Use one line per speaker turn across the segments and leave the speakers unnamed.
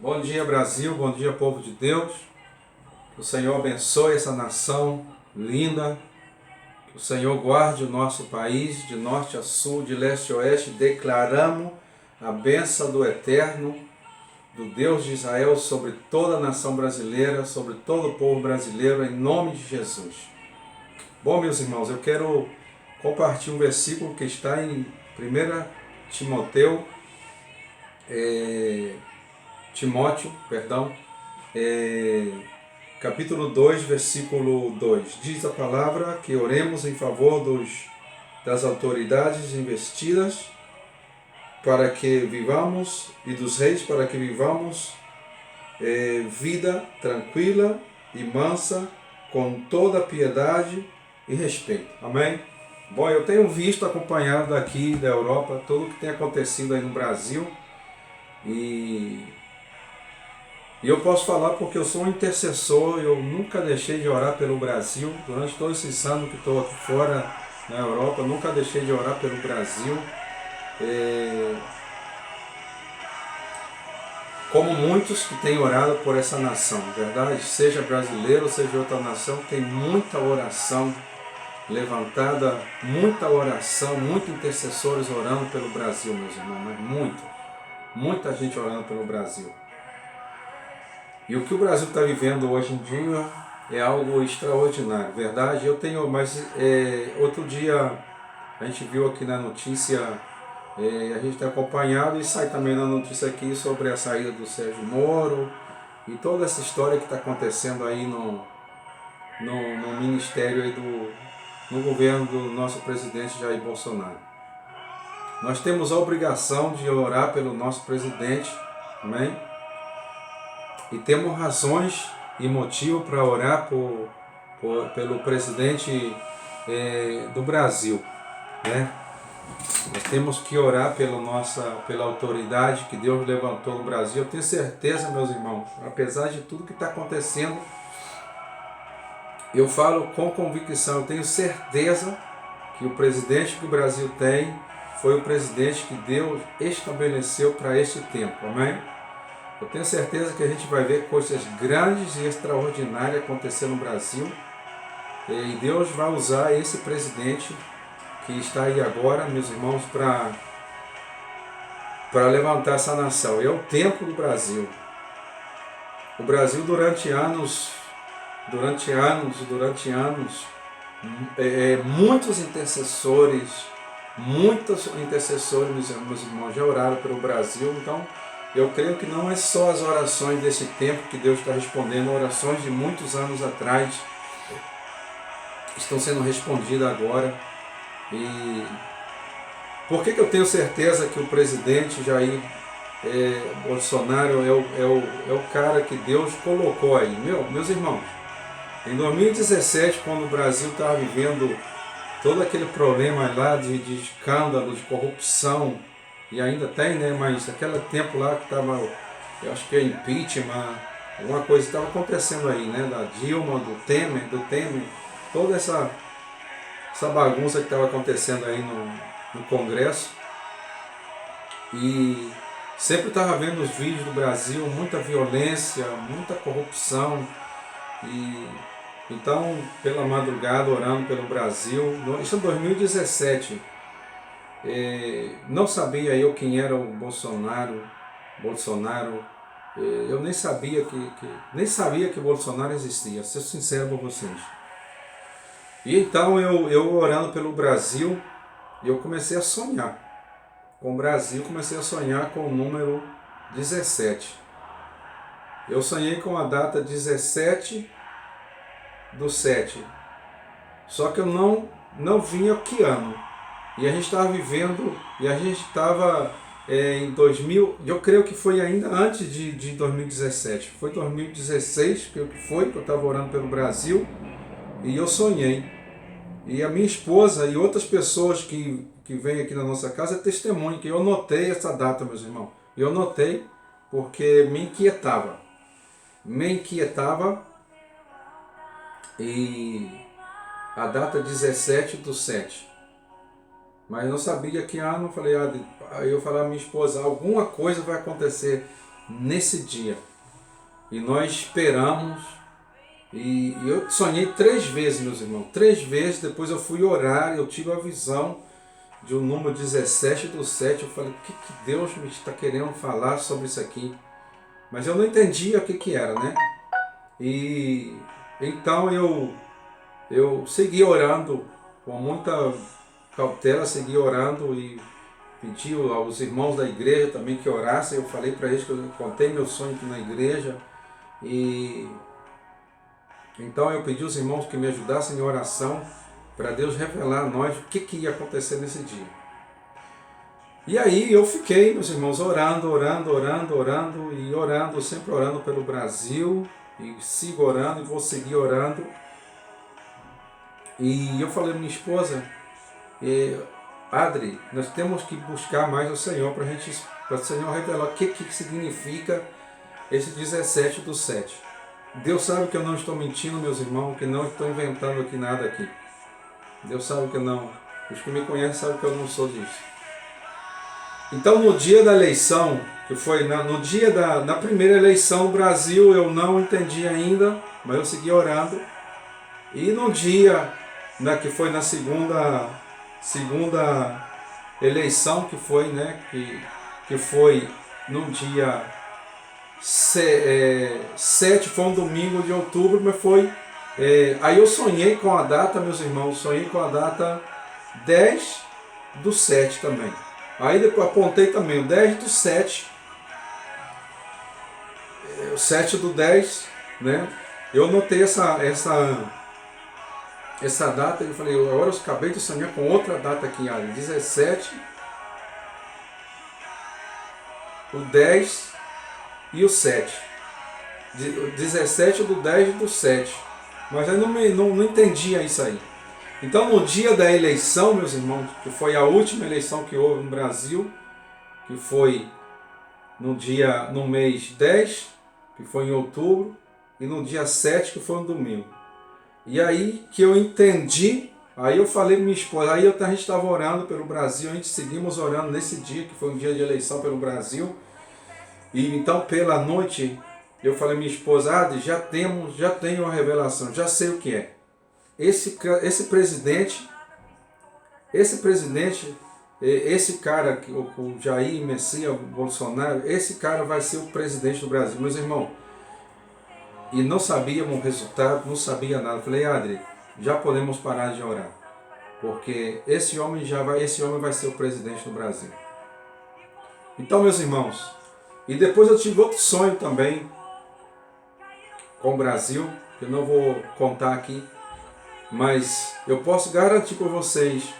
Bom dia, Brasil, bom dia, povo de Deus. Que o Senhor abençoe essa nação linda. Que o Senhor guarde o nosso país de norte a sul, de leste a oeste. Declaramos a bênção do Eterno, do Deus de Israel, sobre toda a nação brasileira, sobre todo o povo brasileiro, em nome de Jesus. Bom, meus irmãos, eu quero compartilhar um versículo que está em 1 Timóteo, capítulo 2, versículo 2. Diz a palavra que oremos em favor das autoridades investidas para que vivamos, e dos reis para que vivamos vida tranquila e mansa, com toda piedade e respeito. Amém? Bom, eu tenho visto, acompanhado daqui da Europa, tudo o que tem acontecido aí no Brasil, e eu posso falar porque eu sou um intercessor. Eu nunca deixei de orar pelo Brasil. Durante todos esses anos que estou aqui fora na Europa, eu nunca deixei de orar pelo Brasil. Como muitos que têm orado por essa nação, verdade? Seja brasileiro, seja outra nação, tem muita oração levantada, muita oração, muitos intercessores orando pelo Brasil, meus irmãos, mas muita gente orando pelo Brasil. E o que o Brasil está vivendo hoje em dia é algo extraordinário, verdade? Outro dia a gente viu aqui na notícia, a gente tem acompanhado e sai também na notícia aqui sobre a saída do Sérgio Moro e toda essa história que está acontecendo aí no ministério aí no governo do nosso presidente Jair Bolsonaro. Nós temos a obrigação de orar pelo nosso presidente, amém? E temos razões e motivo para orar pelo presidente do Brasil, né? Nós temos que orar pela autoridade que Deus levantou no Brasil. Eu tenho certeza, meus irmãos, apesar de tudo que está acontecendo, eu falo com convicção, eu tenho certeza que o presidente que o Brasil tem foi o presidente que Deus estabeleceu para este tempo, amém? Eu tenho certeza que a gente vai ver coisas grandes e extraordinárias acontecer no Brasil. E Deus vai usar esse presidente que está aí agora, meus irmãos, para levantar essa nação. É o tempo do Brasil. O Brasil durante anos, muitos intercessores, meus irmãos, já oraram pelo Brasil. Então, eu creio que não é só as orações desse tempo que Deus está respondendo, orações de muitos anos atrás estão sendo respondidas agora. E por que eu tenho certeza que o presidente Jair Bolsonaro é o cara que Deus colocou aí? Meus irmãos, em 2017, quando o Brasil estava vivendo todo aquele problema lá de escândalo, de corrupção, e ainda tem, né? Mas aquele tempo lá que estava, eu acho que é impeachment, alguma coisa estava acontecendo aí, né? Da Dilma, do Temer, toda essa bagunça que estava acontecendo aí no Congresso. E sempre estava vendo os vídeos do Brasil, muita violência, muita corrupção. E então, pela madrugada, orando pelo Brasil, isso em 2017. Não sabia eu quem era o Bolsonaro. Eu nem sabia que Bolsonaro existia, ser sincero com vocês. E então eu orando pelo Brasil, eu comecei a sonhar com o Brasil, comecei a sonhar com o número 17. Eu sonhei com a data 17/7, só que eu não vinha que ano. E a gente estava vivendo, em 2000, eu creio que foi ainda antes de 2017, foi 2016, creio que foi, que eu estava orando pelo Brasil, e eu sonhei. E a minha esposa e outras pessoas que vêm aqui na nossa casa testemunham que eu notei essa data, meus irmãos. Eu notei porque me inquietava, e a data 17/7. Mas não sabia que ano. Aí eu falei à minha esposa, alguma coisa vai acontecer nesse dia. E nós esperamos, e eu sonhei 3 vezes, meus irmãos, 3 vezes. Depois eu fui orar, eu tive a visão de um número 17/7. Eu falei, o que Deus me está querendo falar sobre isso aqui? Mas eu não entendia o que era, né? E então eu segui orando com muita cautela, segui orando e pedi aos irmãos da igreja também que orassem. Eu falei para eles que eu contei meu sonho aqui na igreja. E então eu pedi aos irmãos que me ajudassem em oração para Deus revelar a nós o que ia acontecer nesse dia. E aí eu fiquei, meus irmãos, orando e orando, sempre orando pelo Brasil, e sigo orando e vou seguir orando. E eu falei à minha esposa, Adri, nós temos que buscar mais o Senhor para o Senhor revelar o que significa esse 17/7. Deus sabe que eu não estou mentindo, meus irmãos, que não estou inventando aqui nada aqui. Deus sabe que eu não. Os que me conhecem sabem que eu não sou disso. Então, no dia da eleição, que foi no dia na primeira eleição no Brasil, eu não entendi ainda, mas eu segui orando. E no dia, que foi na segunda eleição, que foi, né, que foi no dia 7, foi um domingo de outubro, mas foi. Aí eu sonhei com a data, meus irmãos, sonhei com a data 10/7 também. Aí depois apontei também o 10/7, o 7/10, né? Eu notei essa data e eu falei, agora eu acabei de sonhar com outra data aqui, 17, o 10 e o 7. 17/10/7. Mas eu não entendia isso aí. Então, no dia da eleição, meus irmãos, que foi a última eleição que houve no Brasil, que foi no mês 10, que foi em outubro, e no dia 7, que foi um domingo. E aí que eu entendi, aí eu falei para minha esposa, aí a gente estava orando pelo Brasil, a gente seguimos orando nesse dia, que foi um dia de eleição pelo Brasil. E então, pela noite, eu falei à minha esposa, já tenho uma revelação, já sei o que é. Esse presidente, esse cara, o Jair Messias Bolsonaro, esse cara vai ser o presidente do Brasil, meus irmãos. E não sabíamos o resultado, não sabia nada. Eu falei, Adri, já podemos parar de orar, porque esse homem vai ser o presidente do Brasil. Então, meus irmãos, e depois eu tive outro sonho também com o Brasil, que eu não vou contar aqui, mas eu posso garantir para vocês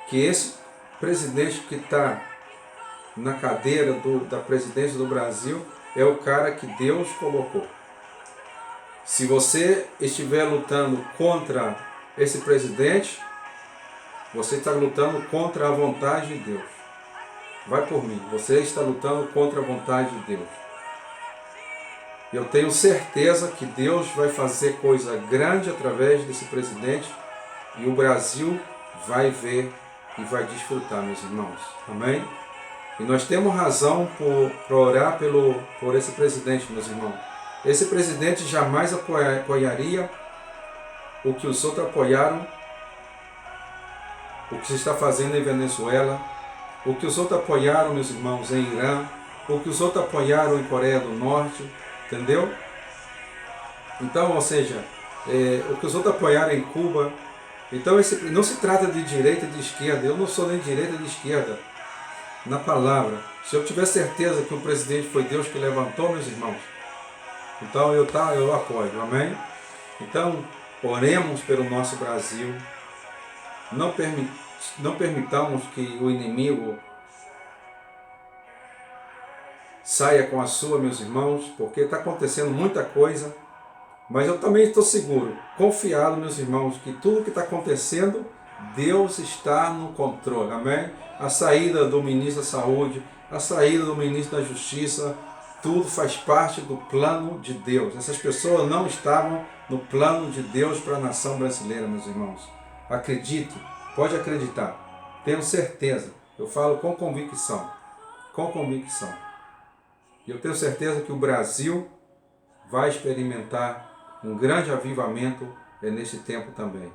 que esse presidente que está na cadeira da presidência do Brasil é o cara que Deus colocou. Se você estiver lutando contra esse presidente, você está lutando contra a vontade de Deus. Vai por mim, você está lutando contra a vontade de Deus. Eu tenho certeza que Deus vai fazer coisa grande através desse presidente e o Brasil vai ver e vai desfrutar, meus irmãos. Amém? E nós temos razão para orar por esse presidente, meus irmãos. Esse presidente jamais apoiaria o que os outros apoiaram, o que se está fazendo em Venezuela, o que os outros apoiaram, meus irmãos, em Irã, o que os outros apoiaram em Coreia do Norte, entendeu? Então, ou seja, o que os outros apoiaram em Cuba. Então, não se trata de direita e de esquerda. Eu não sou nem de direita nem de esquerda na palavra. Se eu tiver certeza que o presidente foi Deus que levantou, meus irmãos, então eu apoio, amém? Então, oremos pelo nosso Brasil. Não permitamos que o inimigo saia com a sua, meus irmãos, porque está acontecendo muita coisa. Mas eu também estou seguro, confiado, meus irmãos, que tudo que está acontecendo, Deus está no controle, amém? A saída do ministro da Saúde, a saída do ministro da Justiça, tudo faz parte do plano de Deus. Essas pessoas não estavam no plano de Deus para a nação brasileira, meus irmãos. Acredite, pode acreditar, tenho certeza, eu falo com convicção, com convicção. E eu tenho certeza que o Brasil vai experimentar um grande avivamento nesse tempo também.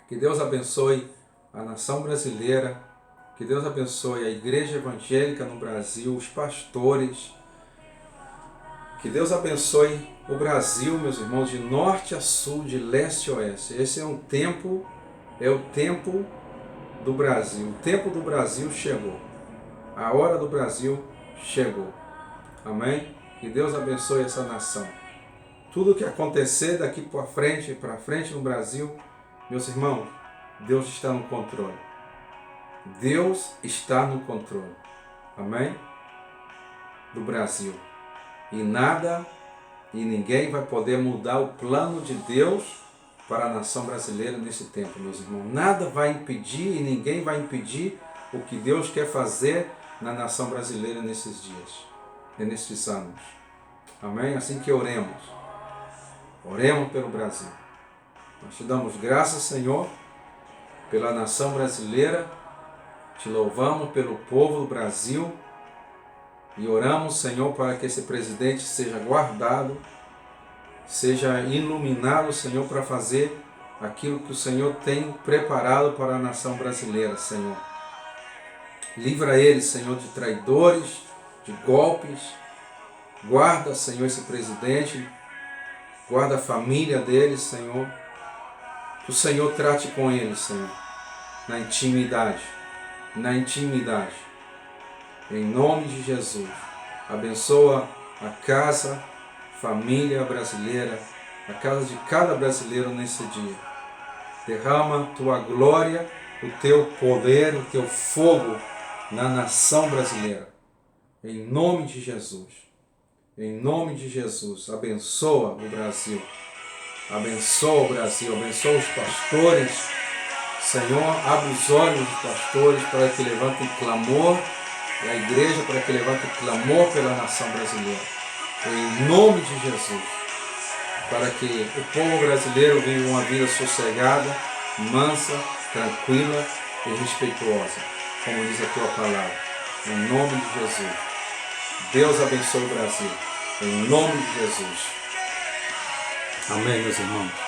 Que Deus abençoe a nação brasileira, que Deus abençoe a igreja evangélica no Brasil, os pastores, que Deus abençoe o Brasil, meus irmãos, de norte a sul, de leste a oeste. Esse é o tempo do Brasil. O tempo do Brasil chegou. A hora do Brasil chegou. Amém? Que Deus abençoe essa nação. Tudo que acontecer daqui para frente no Brasil, meus irmãos, Deus está no controle. Deus está no controle. Amém? Do Brasil. E nada e ninguém vai poder mudar o plano de Deus para a nação brasileira nesse tempo, meus irmãos. Nada vai impedir e ninguém vai impedir o que Deus quer fazer na nação brasileira nesses dias e nesses anos. Amém? Assim que oremos. Oremos pelo Brasil. Nós te damos graças, Senhor, pela nação brasileira. Te louvamos pelo povo do Brasil. E oramos, Senhor, para que esse presidente seja guardado, seja iluminado, Senhor, para fazer aquilo que o Senhor tem preparado para a nação brasileira, Senhor. Livra ele, Senhor, de traidores, de golpes. Guarda, Senhor, esse presidente. Guarda a família dele, Senhor. Que o Senhor trate com ele, Senhor, na intimidade. Na intimidade. Em nome de Jesus. Abençoa a casa, família brasileira, a casa de cada brasileiro nesse dia. Derrama tua glória, o teu poder, o teu fogo na nação brasileira. Em nome de Jesus. Em nome de Jesus. Abençoa o Brasil. Abençoa o Brasil. Abençoa os pastores. Senhor, abre os olhos dos pastores para que levantem clamor. E a igreja para que levante clamor pela nação brasileira. Em nome de Jesus. Para que o povo brasileiro viva uma vida sossegada, mansa, tranquila e respeituosa. Como diz a tua palavra. Em nome de Jesus. Deus abençoe o Brasil. Em nome de Jesus. Amém, meus irmãos.